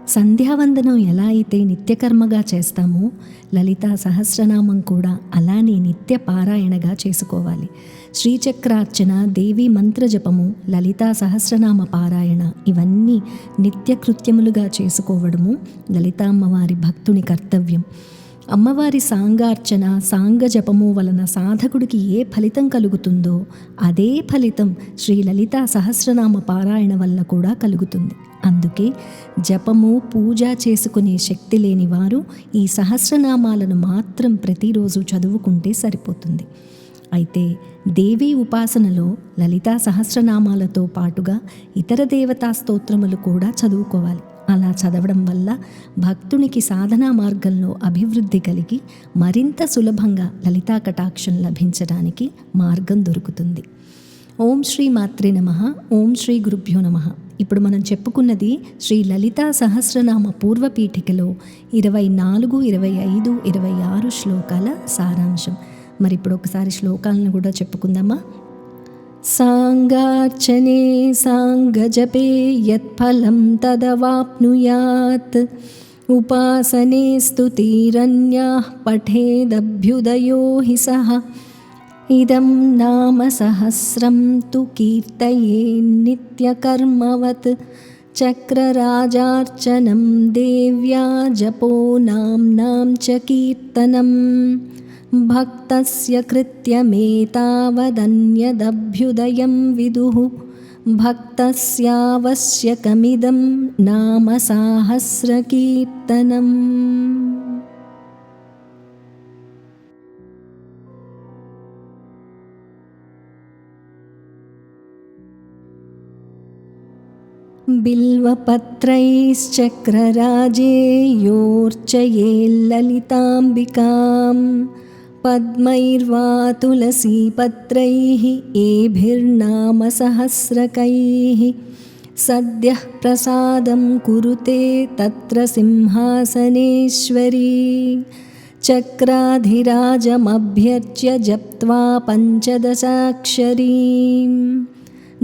సంధ్యావందనం ఎలా అయితే నిత్యకర్మగా చేస్తామో లలితా సహస్రనామం కూడా అలానే నిత్య పారాయణగా చేసుకోవాలి. శ్రీచక్రార్చన, దేవీ మంత్రజపము, లలితా సహస్రనామ పారాయణ ఇవన్నీ నిత్యకృత్యములుగా చేసుకోవడము లలితామ్మవారి భక్తుని కర్తవ్యం. అమ్మవారి సాంగార్చన, సాంగజపము వలన సాధకుడికి ఏ ఫలితం కలుగుతుందో అదే ఫలితం శ్రీ లలితా సహస్రనామ పారాయణ వల్ల కూడా కలుగుతుంది. అందుకే జపము, పూజ చేసుకునే శక్తి లేని వారు ఈ సహస్రనామాలను మాత్రం ప్రతిరోజు చదువుకుంటే సరిపోతుంది. అయితే దేవీ ఉపాసనలో లలితా సహస్రనామాలతో పాటుగా ఇతర దేవతా స్తోత్రములు కూడా చదువుకోవాలి. అలా చదవడం వల్ల భక్తునికి సాధనా మార్గంలో అభివృద్ధి కలిగి మరింత సులభంగా లలితా కటాక్షం లభించడానికి మార్గం దొరుకుతుంది. ఓం శ్రీ మాత్రే నమః. ఓం శ్రీ గురుభ్యో నమః. ఇప్పుడు మనం చెప్పుకున్నది శ్రీ లలితా సహస్రనామ పూర్వపీఠికలో 24, 25, 26 శ్లోకాల సారాంశం. మరి ఇప్పుడు ఒకసారి శ్లోకాలను కూడా చెప్పుకుందామా. సాంగార్చనే సాంగజపే యత్ఫలం తదవాప్నుయాత్ ఉపాసనే స్తుతిరన్యాః పఠేదభ్యుదయో హి సహ ఇదం నామ సహస్రం తు కీర్తయేన్నిత్యకర్మవత్ చక్రరాజార్చనం దేవ్యా జపో నామ్నాం చ కీర్తనం భక్తస్య కృత్యమేతావదన్యదభ్యుదయం విదుః భక్తస్యావశ్యకమిదం నామ సాహస్రకీర్తనం. బిల్వపత్రైశ్చక్రరాజే యోర్చయేల్లలితాంబికాం పద్మైర్వా తులసీపత్రైః ఏభిర్నామ సహస్రకైః సద్యః ప్రసాదం కురుతే తత్ర సింహాసనేశ్వరీ చక్రాధిరాజమభ్యర్చ్య జప్త్వా పంచదశాక్షరీం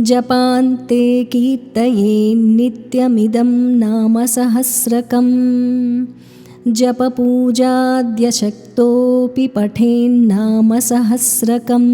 జపాంతే కీర్తయేన్నిత్యమిదం నామ సహస్రకం జపపూజాద్యశక్తోపి పఠేన్నామ సహస్రకం.